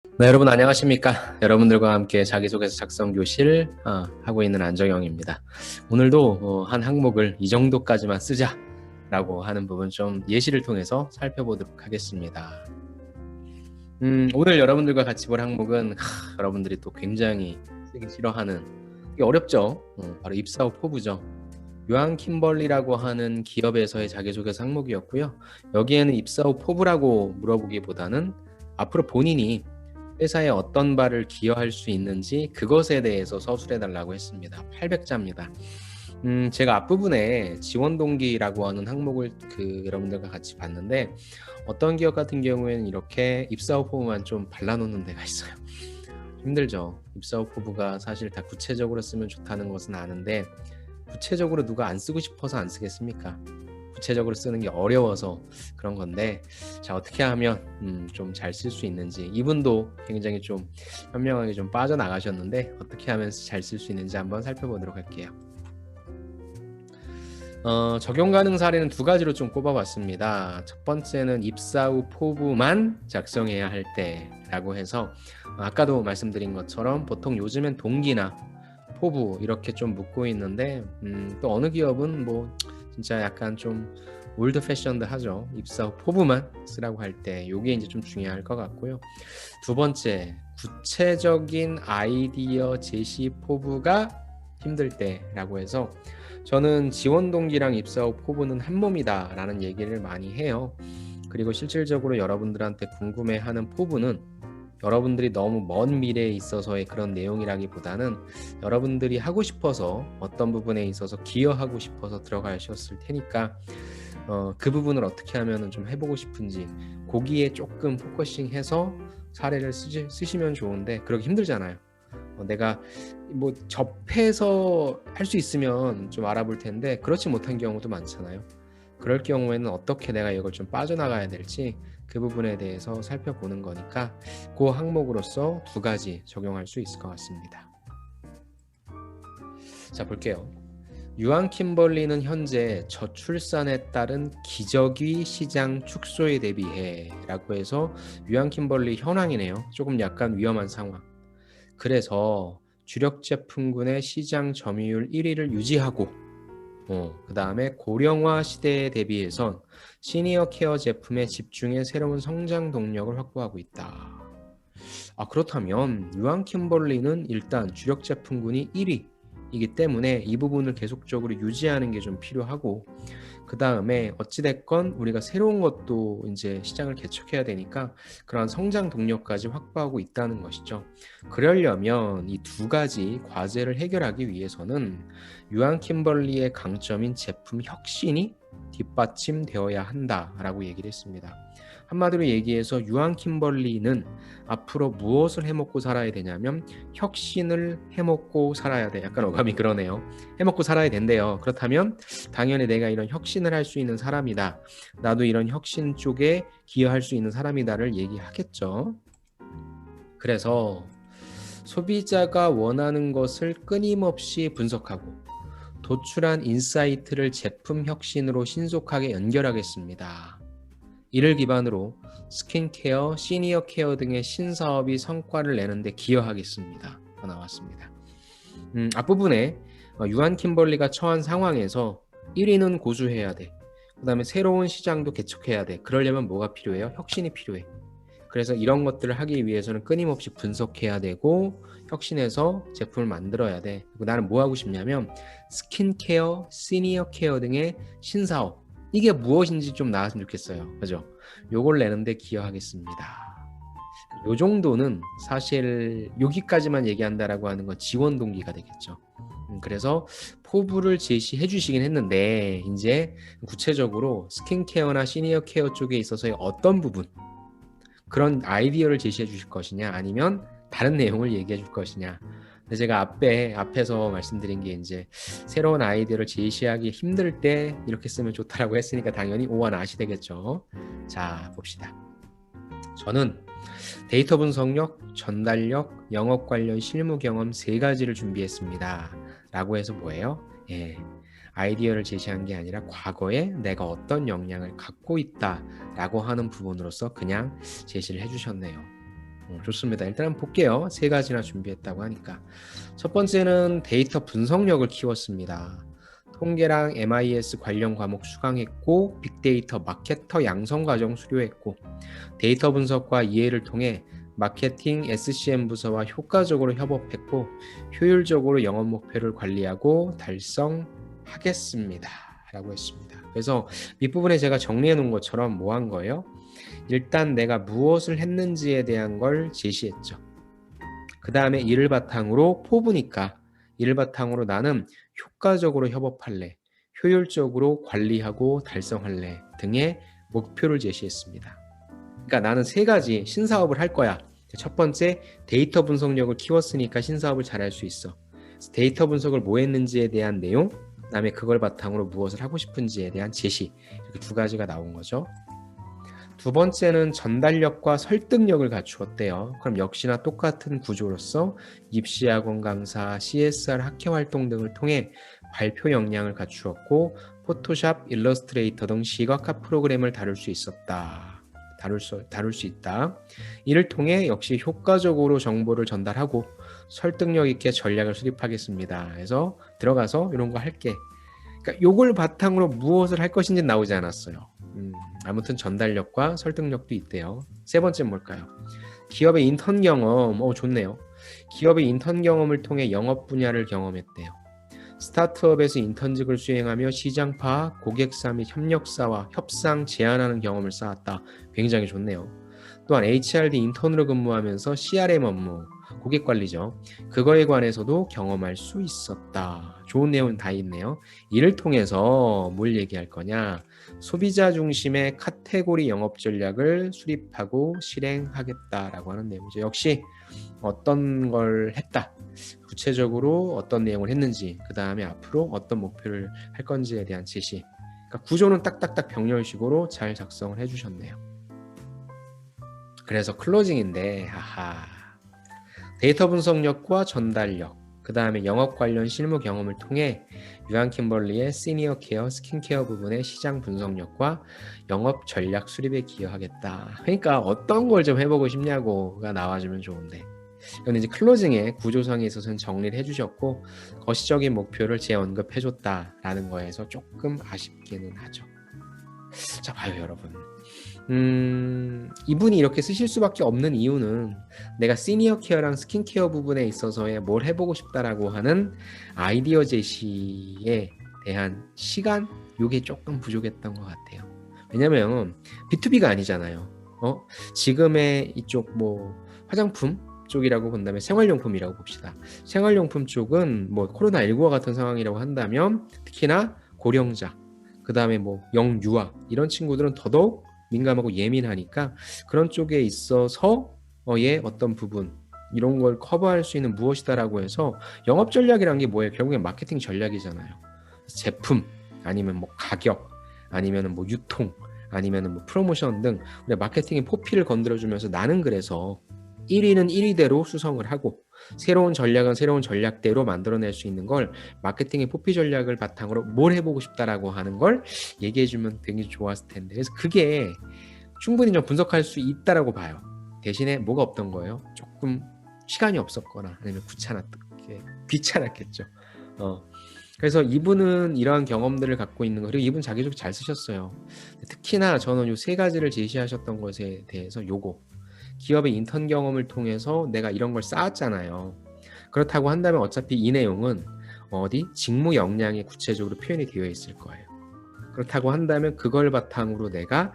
네, 여러분 안녕하십니까? 여러분들과 함께 자기소개서 작성 교실 하고 있는 안정영입니다. 오늘도 한 항목을 이 정도까지만 쓰자라고 하는 부분 좀 예시를 통해서 살펴보도록 하겠습니다. 오늘 여러분들과 같이 볼 항목은 여러분들이 또 굉장히 쓰기 싫어하는, 이게 어렵죠? 바로 입사 후 포부죠. 유한 킴벌리라고 하는 기업에서의 자기소개서 항목이었고요. 여기에는 입사 후 포부라고 물어보기보다는 앞으로 본인이 회사에 어떤 바를 기여할 수 있는지 그것에 대해서 서술해달라고 했습니다. 800자입니다. 제가 앞부분에 지원 동기라고 하는 항목을 여러분들과 같이 봤는데, 어떤 기업 같은 경우에는 이렇게 입사 후 포부만 좀 발라놓는 데가 있어요. 힘들죠. 입사 후 포부가 사실 다 구체적으로 쓰면 좋다는 것은 아는데, 구체적으로 누가 안 쓰고 싶어서 안 쓰겠습니까? 구체적으로 쓰는 게 어려워서 그런 건데, 자, 어떻게 하면 좀 잘 쓸 수 있는지, 이분도 굉장히 좀 현명하게 좀 빠져나가셨는데 어떻게 하면 잘 쓸 수 있는지 한번 살펴보도록 할게요. 적용 가능 사례는 두 가지로 좀 꼽아봤습니다. 첫 번째는 입사 후 포부만 작성해야 할 때라고 해서, 아까도 말씀드린 것처럼 보통 요즘엔 동기나 포부 이렇게 좀 묻고 있는데, 또 어느 기업은 뭐 진짜 약간 좀 올드 패션드 하죠. 입사 후 포부만 쓰라고 할 때 이게 이제 좀 중요할 것 같고요. 두 번째, 구체적인 아이디어 제시 포부가 힘들 때라고 해서, 저는 지원 동기랑 입사 후 포부는 한 몸이다 라는 얘기를 많이 해요. 그리고 실질적으로 여러분들한테 궁금해하는 포부는 여러분들이 너무 먼 미래에 있어서의 그런 내용이라기보다는 여러분들이 하고 싶어서, 어떤 부분에 있어서 기여하고 싶어서 들어가셨을 테니까 그 부분을 어떻게 하면 좀 해보고 싶은지 거기에 조금 포커싱해서 사례를 쓰시면 좋은데, 그러기 힘들잖아요. 내가 뭐 접해서 할 수 있으면 좀 알아볼 텐데 그렇지 못한 경우도 많잖아요. 그럴 경우에는 어떻게 내가 이걸 좀 빠져나가야 될지 그 부분에 대해서 살펴보는 거니까, 그 항목으로서 두 가지 적용할 수 있을 것 같습니다. 자, 볼게요. 유한 킴벌리는 현재 저출산에 따른 기저귀 시장 축소에 대비해 라고 해서, 유한 킴벌리 현황이네요. 조금 약간 위험한 상황. 그래서 주력 제품군의 시장 점유율 1위를 유지하고, 그 다음에 고령화 시대에 대비해선 시니어 케어 제품에 집중해 새로운 성장 동력을 확보하고 있다. 그렇다면 유한 킴벌리는 일단 주력 제품군이 1위이기 때문에 이 부분을 계속적으로 유지하는 게 좀 필요하고, 그 다음에 어찌됐건 우리가 새로운 것도 이제 시장을 개척해야 되니까 그러한 성장 동력까지 확보하고 있다는 것이죠. 그러려면 이 두 가지 과제를 해결하기 위해서는 유한 킴벌리의 강점인 제품 혁신이 뒷받침되어야 한다라고 얘기를 했습니다. 한마디로 얘기해서 유한 킴벌리는 앞으로 무엇을 해먹고 살아야 되냐면 혁신을 해먹고 살아야 돼. 약간 어감이 그러네요. 해먹고 살아야 된대요. 그렇다면 당연히 내가 이런 혁신을 할 수 있는 사람이다, 나도 이런 혁신 쪽에 기여할 수 있는 사람이다를 얘기하겠죠. 그래서 소비자가 원하는 것을 끊임없이 분석하고 도출한 인사이트를 제품 혁신으로 신속하게 연결하겠습니다. 이를 기반으로 스킨케어, 시니어 케어 등의 신사업이 성과를 내는데 기여하겠습니다. 나왔습니다. 앞부분에 유한 킴벌리가 처한 상황에서 1위는 고수해야 돼. 그 다음에 새로운 시장도 개척해야 돼. 그러려면 뭐가 필요해요? 혁신이 필요해. 그래서 이런 것들을 하기 위해서는 끊임없이 분석해야 되고 혁신해서 제품을 만들어야 돼. 그리고 나는 뭐 하고 싶냐면 스킨케어, 시니어 케어 등의 신사업, 이게 무엇인지 좀 나왔으면 좋겠어요. 그죠? 요걸 내는데 기여하겠습니다. 요 정도는 사실 여기까지만 얘기한다라고 하는 건 지원 동기가 되겠죠. 그래서 포부를 제시해 주시긴 했는데, 이제 구체적으로 스킨케어나 시니어 케어 쪽에 있어서의 어떤 부분, 그런 아이디어를 제시해 주실 것이냐, 아니면 다른 내용을 얘기해 줄 것이냐. 근데 제가 앞에서 말씀드린 게 이제 새로운 아이디어를 제시하기 힘들 때 이렇게 쓰면 좋다라고 했으니까 당연히 오와 낫이 되겠죠. 자, 봅시다. 저는 데이터 분석력, 전달력, 영업 관련 실무 경험 3가지를 준비했습니다. 라고 해서 뭐예요? 아이디어를 제시한 게 아니라 과거에 내가 어떤 역량을 갖고 있다 라고 하는 부분으로서 그냥 제시를 해주셨네요. 좋습니다. 일단 한번 볼게요. 세 가지나 준비했다고 하니까. 첫 번째는 데이터 분석력을 키웠습니다. 통계랑 MIS 관련 과목 수강했고 빅데이터 마케터 양성 과정 수료했고 데이터 분석과 이해를 통해 마케팅 SCM 부서와 효과적으로 협업했고 효율적으로 영업 목표를 관리하고 달성하겠습니다. 라고 했습니다. 그래서 밑부분에 제가 정리해 놓은 것처럼 뭐 한 거예요? 일단 내가 무엇을 했는지에 대한 걸 제시했죠. 그 다음에 이를 바탕으로 포부니까 이를 바탕으로 나는 효과적으로 협업할래, 효율적으로 관리하고 달성할래 등의 목표를 제시했습니다. 그러니까 나는 세 가지 신사업을 할 거야. 첫 번째, 데이터 분석력을 키웠으니까 신사업을 잘할 수 있어. 데이터 분석을 뭐 했는지에 대한 내용, 그다음에 그걸 바탕으로 무엇을 하고 싶은지에 대한 제시, 이렇게 두 가지가 나온 거죠. 두 번째는 전달력과 설득력을 갖추었대요. 그럼 역시나 똑같은 구조로서 입시학원 강사, CSR 학회 활동 등을 통해 발표 역량을 갖추었고 포토샵, 일러스트레이터 등 시각화 프로그램을 다룰 수 있었다. 다룰 수 있다. 이를 통해 역시 효과적으로 정보를 전달하고 설득력 있게 전략을 수립하겠습니다. 그래서 들어가서 이런 거 할게. 그러니까 요걸 바탕으로 무엇을 할 것인지 나오지 않았어요. 아무튼 전달력과 설득력도 있대요. 세 번째는 뭘까요? 기업의 인턴 경험. 좋네요. 기업의 인턴 경험을 통해 영업 분야를 경험했대요. 스타트업에서 인턴직을 수행하며 시장 파악, 고객사 및 협력사와 협상, 제안하는 경험을 쌓았다. 굉장히 좋네요. 또한 HRD 인턴으로 근무하면서 CRM 업무, 고객 관리죠. 그거에 관해서도 경험할 수 있었다. 좋은 내용 다 있네요. 이를 통해서 뭘 얘기할 거냐? 소비자 중심의 카테고리 영업 전략을 수립하고 실행하겠다라고 하는 내용이죠. 역시 어떤 걸 했다. 구체적으로 어떤 내용을 했는지, 그 다음에 앞으로 어떤 목표를 할 건지에 대한 제시. 그러니까 구조는 딱딱딱 병렬식으로 잘 작성을 해주셨네요. 그래서 클로징인데, 데이터 분석력과 전달력, 그 다음에 영업 관련 실무 경험을 통해 유한킴벌리의 시니어 케어, 스킨케어 부분의 시장 분석력과 영업 전략 수립에 기여하겠다. 그러니까 어떤 걸 좀 해보고 싶냐고가 나와주면 좋은데, 이건 이제 클로징의 구조상에 있어서는 정리를 해주셨고 거시적인 목표를 재언급해줬다라는 거에서 조금 아쉽기는 하죠. 자, 봐요 여러분. 이분이 이렇게 쓰실 수밖에 없는 이유는 내가 시니어 케어랑 스킨케어 부분에 있어서의 뭘 해보고 싶다라고 하는 아이디어 제시에 대한 시간, 요게 조금 부족했던 것 같아요. 왜냐면 B2B가 아니잖아요. 지금의 이쪽 뭐 화장품 쪽이라고 본다면 생활용품이라고 봅시다. 생활용품 쪽은 뭐 코로나19와 같은 상황이라고 한다면 특히나 고령자, 그 다음에 뭐 영유아 이런 친구들은 더더욱 민감하고 예민하니까 그런 쪽에 있어서의 어떤 부분 이런 걸 커버할 수 있는 무엇이다라고 해서 영업 전략이란 게 뭐예요? 결국엔 마케팅 전략이잖아요. 제품 아니면 뭐 가격 아니면 뭐 유통 아니면 뭐 프로모션 등 우리 마케팅의 포피를 건드려주면서 나는 그래서 1위는 1위대로 수성을 하고 새로운 전략은 새로운 전략대로 만들어낼 수 있는 걸 마케팅의 포피 전략을 바탕으로 뭘 해보고 싶다라고 하는 걸 얘기해주면 되게 좋았을 텐데 그래서 그게 충분히 좀 분석할 수 있다라고 봐요. 대신에 뭐가 없던 거예요? 조금 시간이 없었거나 아니면 귀찮았겠죠. 그래서 이분은 이러한 경험들을 갖고 있는 거 그리고 이분 자기소개 잘 쓰셨어요. 특히나 저는 요 세 가지를 제시하셨던 것에 대해서 요거 기업의 인턴 경험을 통해서 내가 이런 걸 쌓았잖아요. 그렇다고 한다면 어차피 이 내용은 어디 직무 역량에 구체적으로 표현이 되어 있을 거예요. 그렇다고 한다면 그걸 바탕으로 내가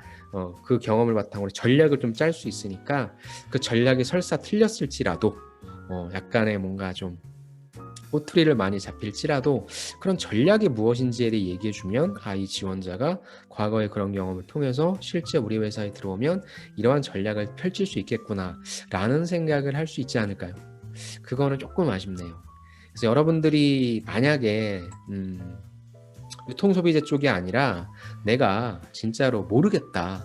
그 경험을 바탕으로 전략을 좀 짤 수 있으니까 그 전략이 설사 틀렸을지라도 약간의 뭔가 좀 꼬투리를 많이 잡힐지라도 그런 전략이 무엇인지에 대해 얘기해주면 이 지원자가 과거의 그런 경험을 통해서 실제 우리 회사에 들어오면 이러한 전략을 펼칠 수 있겠구나 라는 생각을 할 수 있지 않을까요? 그거는 조금 아쉽네요. 그래서 여러분들이 만약에 유통소비재 쪽이 아니라 내가 진짜로 모르겠다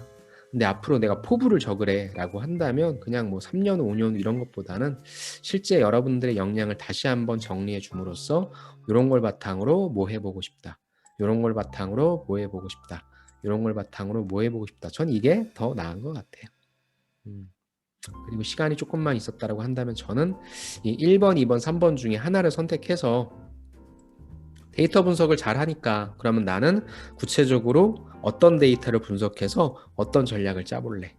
근데 앞으로 내가 포부를 적으래 라고 한다면 그냥 뭐 3년, 5년 이런 것보다는 실제 여러분들의 역량을 다시 한번 정리해 줌으로써 이런 걸 바탕으로 뭐 해보고 싶다. 이런 걸 바탕으로 뭐 해보고 싶다. 이런 걸 바탕으로 뭐 해보고 싶다. 전 이게 더 나은 것 같아요. 그리고 시간이 조금만 있었다라고 한다면 저는 이 1번, 2번, 3번 중에 하나를 선택해서 데이터 분석을 잘 하니까 그러면 나는 구체적으로 어떤 데이터를 분석해서 어떤 전략을 짜볼래.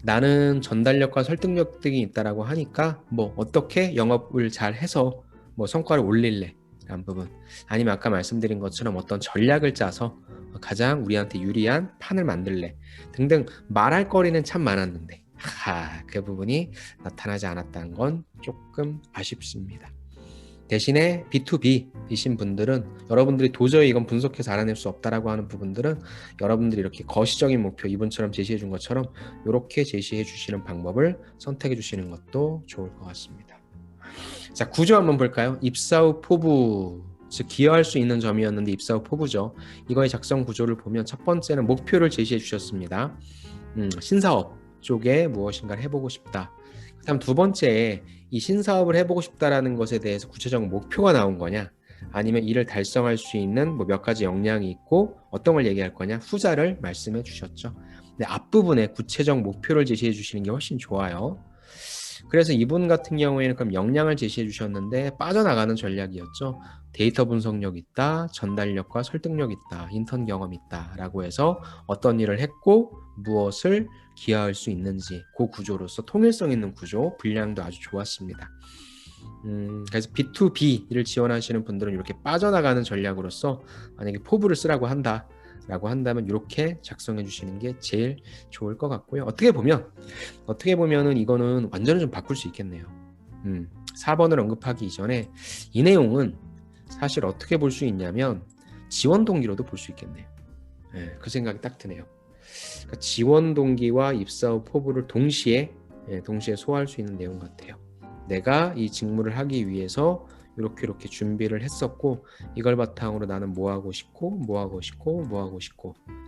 나는 전달력과 설득력 등이 있다라고 하니까 뭐 어떻게 영업을 잘 해서 뭐 성과를 올릴래 라는 부분, 아니면 아까 말씀드린 것처럼 어떤 전략을 짜서 가장 우리한테 유리한 판을 만들래 등등 말할 거리는 참 많았는데 그 부분이 나타나지 않았다는 건 조금 아쉽습니다. 대신에 B2B이신 분들은 여러분들이 도저히 이건 분석해서 알아낼 수 없다라고 하는 부분들은 여러분들이 이렇게 거시적인 목표 이분처럼 제시해 준 것처럼 이렇게 제시해 주시는 방법을 선택해 주시는 것도 좋을 것 같습니다. 자, 구조 한번 볼까요? 입사 후 포부, 즉 기여할 수 있는 점이었는데 입사 후 포부죠. 이거의 작성 구조를 보면 첫 번째는 목표를 제시해 주셨습니다. 신사업 쪽에 무엇인가를 해보고 싶다. 그다음 두 번째에 이 신사업을 해보고 싶다라는 것에 대해서 구체적 목표가 나온 거냐, 아니면 이를 달성할 수 있는 뭐 몇 가지 역량이 있고 어떤 걸 얘기할 거냐, 후자를 말씀해 주셨죠. 근데 앞부분에 구체적 목표를 제시해 주시는 게 훨씬 좋아요. 그래서 이분 같은 경우에는 그럼 역량을 제시해 주셨는데 빠져나가는 전략이었죠. 데이터 분석력 있다, 전달력과 설득력 있다, 인턴 경험 있다 라고 해서 어떤 일을 했고 무엇을 기여할 수 있는지 그 구조로서 통일성 있는 구조, 분량도 아주 좋았습니다. 그래서 B2B를 지원하시는 분들은 이렇게 빠져나가는 전략으로서 만약에 포부를 쓰라고 한다 라고 한다면 이렇게 작성해 주시는 게 제일 좋을 것 같고요. 어떻게 보면은 이거는 완전히 좀 바꿀 수 있겠네요. 4번을 언급하기 이전에 이 내용은 사실 어떻게 볼 수 있냐면 지원 동기로도 볼 수 있겠네요. 네, 그 생각이 딱 드네요. 그러니까 지원 동기와 입사 후 포부를 동시에 소화할 수 있는 내용 같아요. 내가 이 직무를 하기 위해서 이렇게 준비를 했었고 이걸 바탕으로 나는 뭐 하고 싶고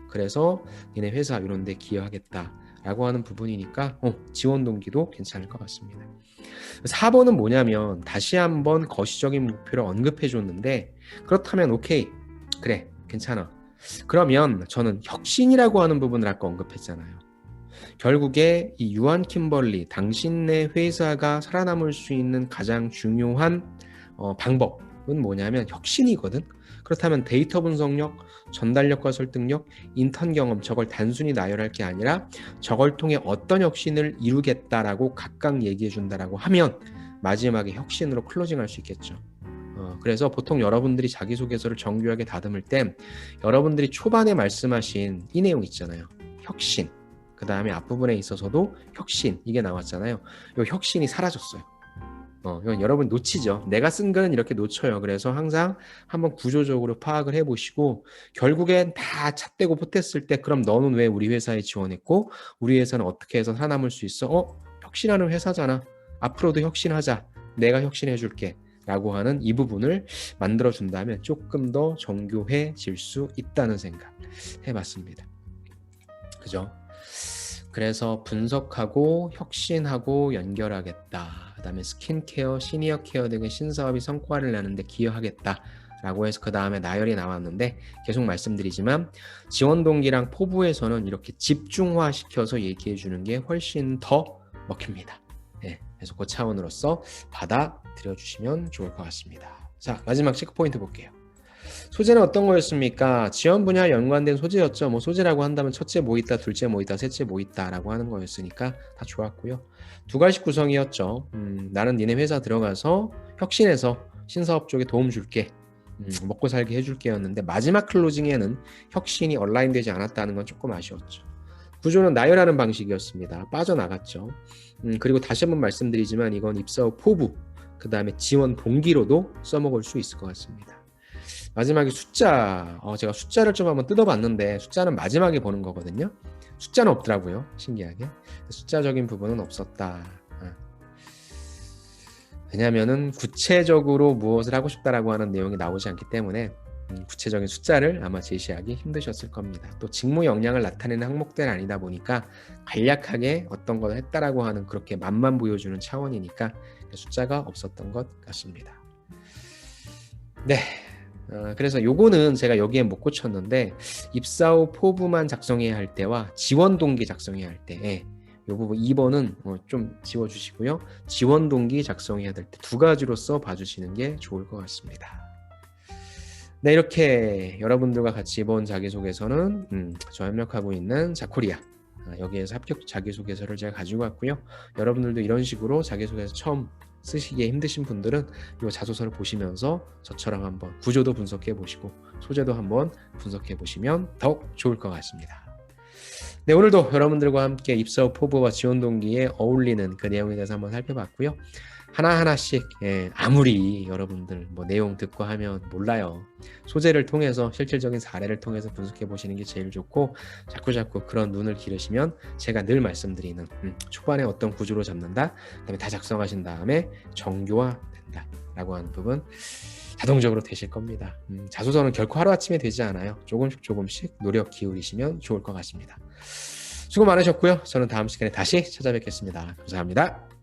그래서 니네 회사 이런 데 기여하겠다 라고 하는 부분이니까 지원 동기도 괜찮을 것 같습니다. 4번은 뭐냐면 다시 한번 거시적인 목표를 언급해 줬는데 그렇다면 오케이, 그래, 괜찮아. 그러면 저는 혁신이라고 하는 부분을 아까 언급했잖아요. 결국에 이 유한 킴벌리, 당신네 회사가 살아남을 수 있는 가장 중요한 방법은 뭐냐면 혁신이거든. 그렇다면 데이터 분석력, 전달력과 설득력, 인턴 경험, 저걸 단순히 나열할 게 아니라 저걸 통해 어떤 혁신을 이루겠다라고 각각 얘기해 준다라고 하면 마지막에 혁신으로 클로징할 수 있겠죠. 그래서 보통 여러분들이 자기소개서를 정교하게 다듬을 때 여러분들이 초반에 말씀하신 이 내용 있잖아요. 혁신. 그 다음에 앞부분에 있어서도 혁신, 이게 나왔잖아요. 이 혁신이 사라졌어요. 이건 여러분 놓치죠. 내가 쓴 글은 이렇게 놓쳐요. 그래서 항상 한번 구조적으로 파악을 해보시고 결국엔 다 잣대고 pot했을 때 그럼 너는 왜 우리 회사에 지원했고 우리 회사는 어떻게 해서 살아남을 수 있어? 혁신하는 회사잖아. 앞으로도 혁신하자. 내가 혁신해줄게. 라고 하는 이 부분을 만들어준다면 조금 더 정교해질 수 있다는 생각 해봤습니다. 그죠? 그래서 분석하고 혁신하고 연결하겠다. 그 다음에 스킨케어, 시니어 케어 등의 신사업이 성과를 내는데 기여하겠다. 라고 해서 그 다음에 나열이 나왔는데 계속 말씀드리지만 지원 동기랑 포부에서는 이렇게 집중화시켜서 얘기해 주는 게 훨씬 더 먹힙니다. 네, 그래서 그 차원으로서 받아들여 주시면 좋을 것 같습니다. 자, 마지막 체크포인트 볼게요. 소재는 어떤 거였습니까? 지원 분야에 연관된 소재였죠. 뭐 소재라고 한다면 첫째 뭐 있다, 둘째 뭐 있다, 셋째 뭐 있다 라고 하는 거였으니까 다 좋았고요. 두 가지 구성이었죠. 나는 니네 회사 들어가서 혁신해서 신사업 쪽에 도움 줄게. 먹고 살게 해줄게 였는데 마지막 클로징에는 혁신이 얼라인되지 않았다는 건 조금 아쉬웠죠. 구조는 나열하는 방식이었습니다. 빠져나갔죠. 그리고 다시 한번 말씀드리지만 이건 입사 후 포부, 그 다음에 지원 동기로도 써먹을 수 있을 것 같습니다. 마지막에 숫자, 제가 숫자를 좀 한번 뜯어봤는데 숫자는 마지막에 보는 거거든요. 숫자는 없더라고요. 신기하게. 숫자적인 부분은 없었다. 왜냐하면은 구체적으로 무엇을 하고 싶다라고 하는 내용이 나오지 않기 때문에 구체적인 숫자를 아마 제시하기 힘드셨을 겁니다. 또 직무 역량을 나타내는 항목들은 아니다 보니까 간략하게 어떤 걸 했다라고 하는 그렇게 맛만 보여주는 차원이니까 숫자가 없었던 것 같습니다. 네. 그래서 요거는 제가 여기에 못 고쳤는데 입사 후 포부만 작성해야 할 때와 지원 동기 작성해야 할 때 이 부분 2번은 좀 지워주시고요. 지원 동기 작성해야 될 때 두 가지로서 봐주시는 게 좋을 것 같습니다. 네, 이렇게 여러분들과 같이 본 자기소개서는 저 협력하고 있는 자코리아 여기에서 합격 자기소개서를 제가 가지고 왔고요. 여러분들도 이런 식으로 자기소개서 처음 쓰시기에 힘드신 분들은 이 자소서를 보시면서 저처럼 한번 구조도 분석해 보시고 소재도 한번 분석해 보시면 더욱 좋을 것 같습니다. 네, 오늘도 여러분들과 함께 입사 포부와 지원 동기에 어울리는 그 내용에 대해서 한번 살펴봤고요. 하나하나씩 아무리 여러분들 내용 듣고 하면 몰라요. 소재를 통해서 실질적인 사례를 통해서 분석해 보시는 게 제일 좋고 자꾸 그런 눈을 기르시면 제가 늘 말씀드리는 초반에 어떤 구조로 잡는다, 그다음에 다 작성하신 다음에 정교화된다 라고 하는 부분 자동적으로 되실 겁니다. 자소서는 결코 하루아침에 되지 않아요. 조금씩 노력 기울이시면 좋을 것 같습니다. 수고 많으셨고요. 저는 다음 시간에 다시 찾아뵙겠습니다. 감사합니다.